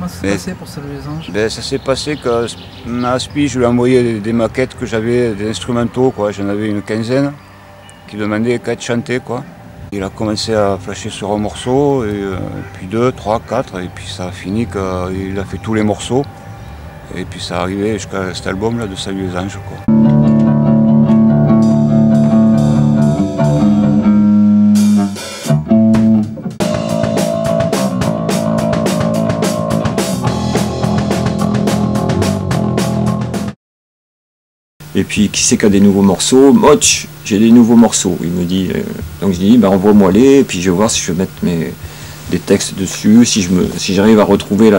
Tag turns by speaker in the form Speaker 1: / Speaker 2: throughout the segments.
Speaker 1: s'est passé pour Salut les Anges?
Speaker 2: Ben, ça s'est passé que Aspi, je lui ai envoyé des maquettes que j'avais, des instrumentaux, quoi. J'en avais une quinzaine, qui demandaient qu'à être chantés, quoi. Il a commencé à flasher sur un morceau, et puis 2, 3, 4, et puis ça a fini qu'il a fait tous les morceaux. Et puis ça arrivait jusqu'à cet album-là de Salut les Anges, quoi.
Speaker 3: Et puis, qui c'est qui a des nouveaux morceaux? Moch, j'ai des nouveaux morceaux. Il me dit, donc je dis, bah, envoie-moi les, et puis je vais voir si je vais mettre des textes dessus, si j'arrive à retrouver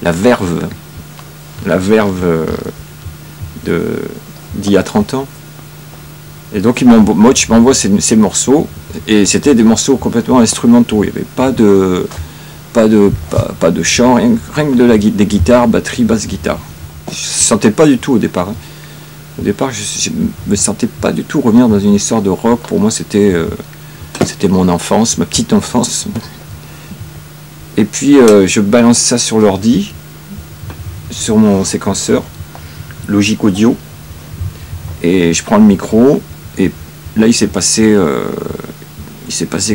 Speaker 3: la verve d'il y a 30 ans. Et donc Moch m'envoie ces morceaux, et c'était des morceaux complètement instrumentaux. Il n'y avait pas de chant, rien que des guitares, batterie, basse, guitare. Je ne sentais pas du tout au départ. Hein. Au départ, je ne me sentais pas du tout revenir dans une histoire de rock. Pour moi, c'était mon enfance, ma petite enfance. Et puis, je balance ça sur l'ordi, sur mon séquenceur, Logic Audio. Et je prends le micro, et là, il s'est passé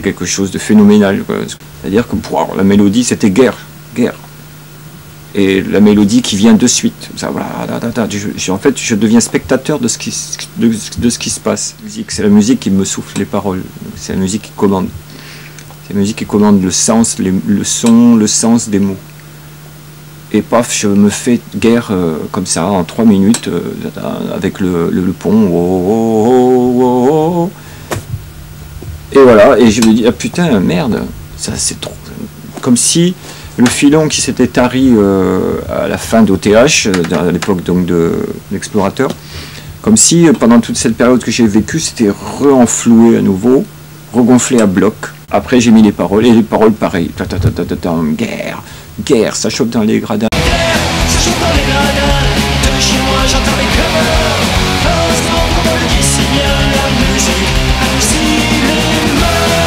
Speaker 3: quelque chose de phénoménal. C'est-à-dire que la mélodie, c'était guerre. Et la mélodie qui vient de suite. Ça, voilà, en fait, je deviens spectateur de ce qui se passe. C'est la musique qui me souffle les paroles. C'est la musique qui commande. C'est la musique qui commande le sens, le son, le sens des mots. Et paf, je me fais guerre comme ça, en 3 minutes, avec le pont. Oh, oh, oh, oh. Et voilà, et je me dis, ah putain, merde, ça c'est trop. Comme si le filon qui s'était tari à la fin d'OTH, à l'époque donc de l'Explorateur, comme si pendant toute cette période que j'ai vécue, c'était re-enfloué à nouveau, regonflé à bloc. Après j'ai mis les paroles, et les paroles pareil, guerre, ça chauffe dans les gradins.
Speaker 4: Ça chauffe dans les gradins, de chez moi j'entends les chœurs. Heureusement qu'on me le dit si bien, la musique adoucit les mœurs.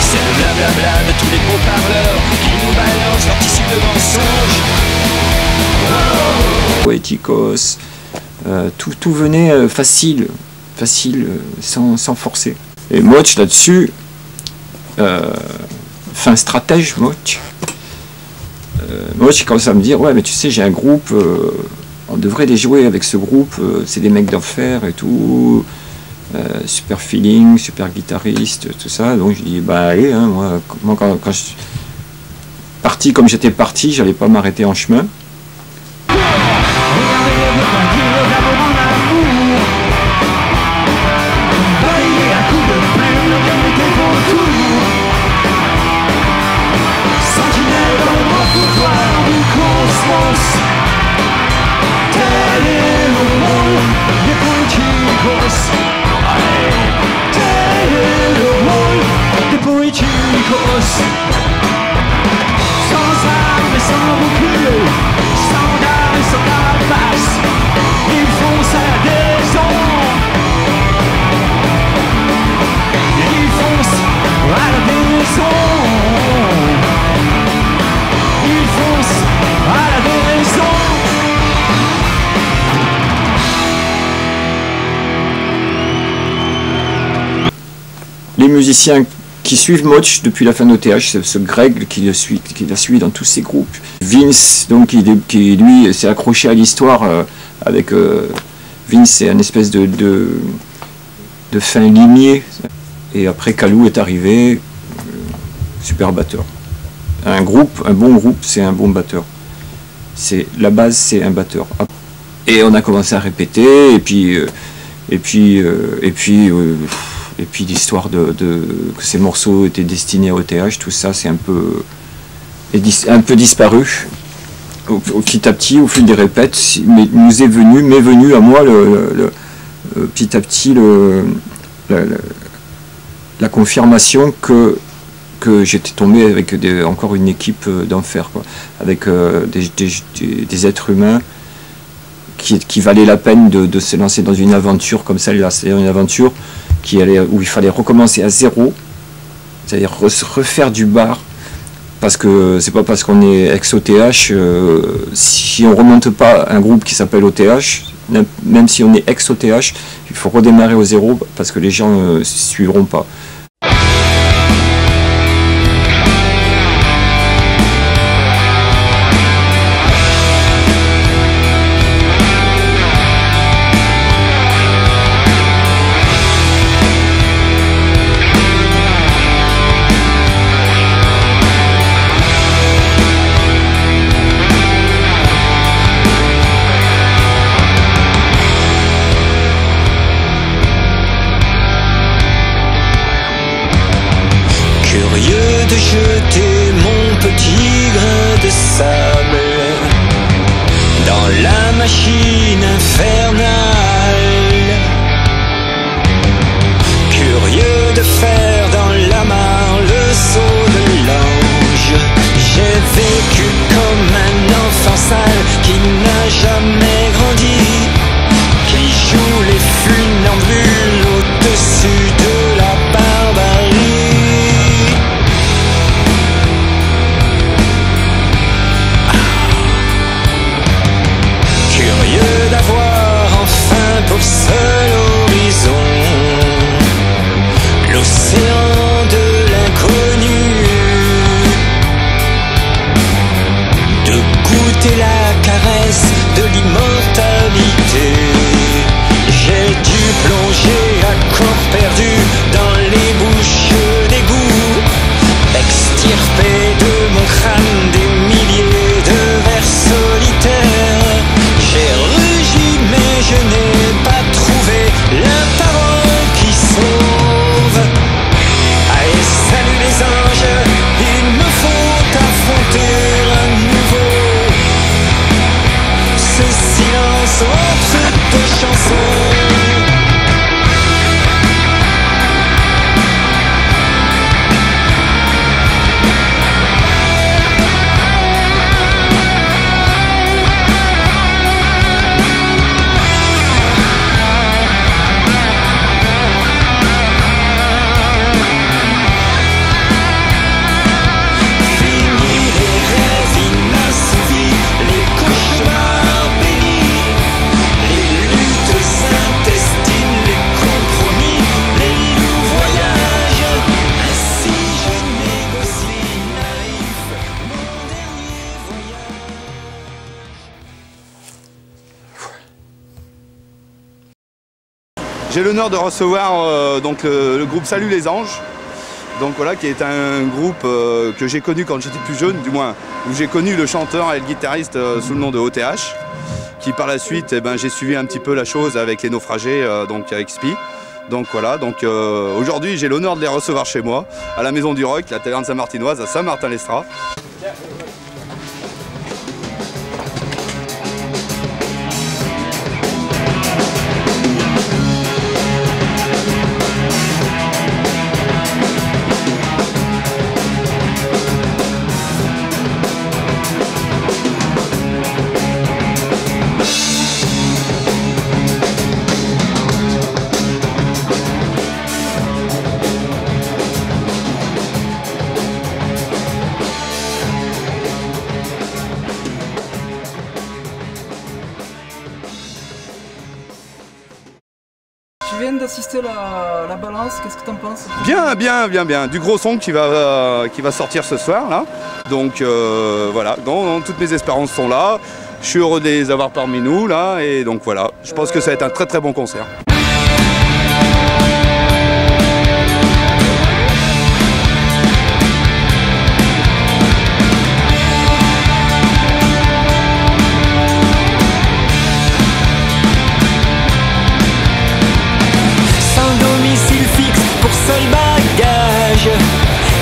Speaker 4: C'est le blablabla de tous les beaux parleurs qui nous balancent leur tissu de mensonges.
Speaker 3: Poéticos, tout venait facile, sans forcer. Et Moch là-dessus, fin stratège, Moch commence à me dire, ouais mais tu sais j'ai un groupe, on devrait les jouer avec ce groupe, c'est des mecs d'enfer et tout, super feeling, super guitariste, tout ça. Donc je dis bah allez, hein, moi quand je suis parti comme j'étais parti, j'allais pas m'arrêter en chemin. Les musiciens qui suivent Moch depuis la fin d'OTH, c'est ce Greg qui l'a suivi dans tous ses groupes. Vince, donc, qui lui s'est accroché à l'histoire avec Vince, c'est une espèce de fin limier. Et après Kalou est arrivé, super batteur. Un bon groupe, c'est un bon batteur. La base, c'est un batteur. Et on a commencé à répéter, et puis l'histoire que ces morceaux étaient destinés à OTH, tout ça, c'est un peu disparu. Petit à petit, au fil des répètes, m'est venu à moi petit à petit la confirmation que j'étais tombé avec encore une équipe d'enfer, quoi, avec des êtres humains qui valaient la peine de se lancer dans une aventure comme celle-là, c'est-à-dire une aventure où il fallait recommencer à zéro, c'est-à-dire refaire du bar, parce que c'est pas parce qu'on est ex-OTH, si on remonte pas un groupe qui s'appelle OTH, même si on est ex-OTH, il faut redémarrer au zéro parce que les gens ne suivront pas.
Speaker 4: Curieux de jeter mon petit grain de sable dans la machine infernale, curieux de faire dans la mare le saut de l'ange. J'ai vécu comme un enfant sale qui n'a jamais grandi, qui joue les funambules au-dessus de la barbarie. Curieux d'avoir enfin pour seul horizon l'océan de l'inconnu, de goûter la caresse de l'immortalité. J'ai dû plonger à corps perdu dans les bouches d'égout, extirper de mon crâne des milliers de vers solitaires. J'ai rugi mais je n'ai pas trouvé la parole qui sauve. Allez, salut les anges, il me faut affronter à nouveau ce silence entre deux chansons.
Speaker 1: J'ai l'honneur de recevoir donc le groupe Salut les Anges, donc voilà, qui est un groupe que j'ai connu quand j'étais plus jeune, du moins où j'ai connu le chanteur et le guitariste sous le nom de OTH, qui par la suite j'ai suivi un petit peu la chose avec les Naufragés, donc avec Spi. Donc voilà, donc aujourd'hui j'ai l'honneur de les recevoir chez moi, à la Maison du Rock, la taverne Saint-Martinoise à Saint-Martin-l'Estrat.
Speaker 5: Tu viens d'assister à la balance, qu'est-ce que tu en penses?
Speaker 1: Bien. Du gros son qui va sortir ce soir là. Donc voilà, toutes mes espérances sont là. Je suis heureux de les avoir parmi nous là. Et donc voilà, je pense que ça va être un très très bon concert.
Speaker 4: Seul bagage,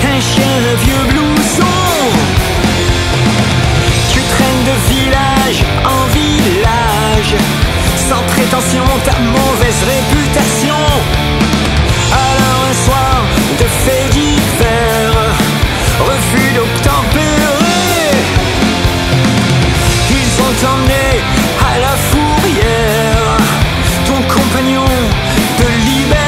Speaker 4: un chien, un vieux blouson. Tu traînes de village en village, sans prétention, ta mauvaise réputation. Alors un soir de faits divers, refus d'obtempérer, ils ont emmené à la fourrière ton compagnon de liberté.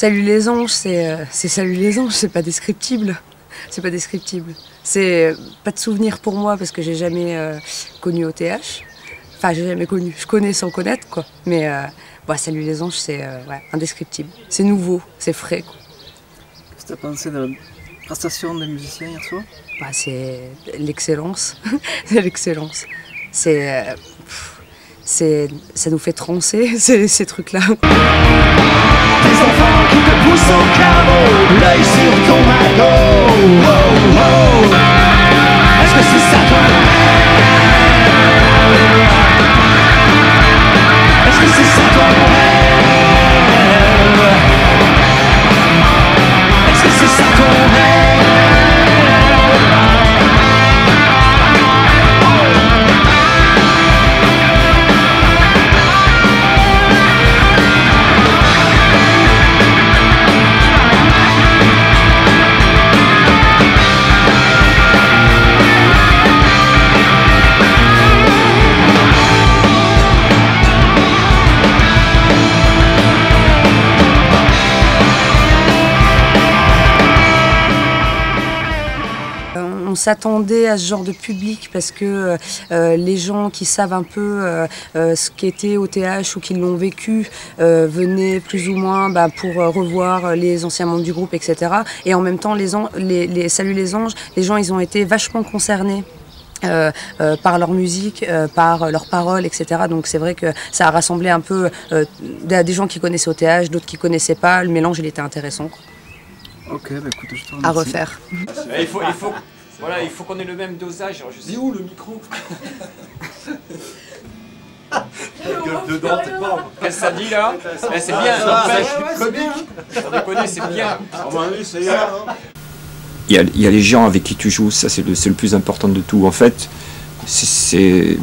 Speaker 6: Salut les anges, c'est Salut les anges, c'est pas descriptible. C'est pas descriptible. C'est pas de souvenir pour moi parce que j'ai jamais connu OTH. Enfin, j'ai jamais connu. Je connais sans connaître, quoi. Mais Salut les anges, c'est indescriptible. C'est nouveau, c'est frais, quoi.
Speaker 5: Qu'est-ce que tu as pensé de la prestation des musiciens hier soir?
Speaker 6: C'est l'excellence. C'est l'excellence. Ça nous fait transer, ces trucs-là.
Speaker 7: Des enfants qui te poussent au caveau, l'œil sur ton magot. Oh, oh. Est-ce que c'est ça ton rêve? Est-ce que c'est ça ton rêve? Est-ce que c'est ça ton rêve?
Speaker 6: On s'attendait à ce genre de public parce que les gens qui savent un peu ce qu'était OTH ou qui l'ont vécu venaient plus ou moins pour revoir les anciens membres du groupe, etc. Et en même temps, Salut les anges, les gens ils ont été vachement concernés. Par leur musique, par leurs paroles, etc. Donc c'est vrai que ça a rassemblé un peu des gens qui connaissaient OTH, d'autres qui connaissaient pas. Le mélange il était intéressant, quoi.
Speaker 5: Ok, écoute, je te remercie.
Speaker 6: À refaire.
Speaker 3: Il faut qu'on ait le même dosage. Alors, je sais
Speaker 8: où le micro? Gueule dedans, t'es pas.
Speaker 3: Qu'est-ce que ça dit là? C'est bien,
Speaker 8: comique.
Speaker 3: sans déconner, c'est bien. Il y a les gens avec qui tu joues, ça c'est le plus important de tout. En fait,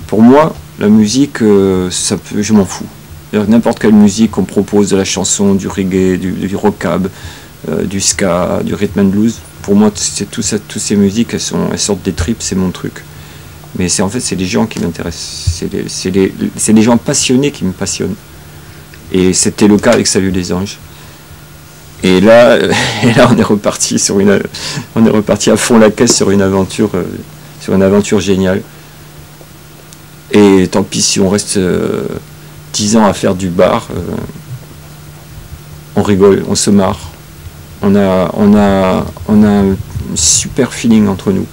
Speaker 3: pour moi, la musique, je m'en fous. N'importe quelle musique qu'on propose, de la chanson, du reggae, du rockab, du ska, du rhythm and blues, pour moi, toutes ces musiques, elles sortent des tripes, c'est mon truc. Mais en fait, c'est les gens qui m'intéressent. C'est les gens passionnés qui me passionnent. Et c'était le cas avec Salut les anges. Et là, on est reparti à fond la caisse sur une aventure géniale. Et tant pis si on reste 10 ans à faire du bar, on rigole, on se marre. On a un super feeling entre nous.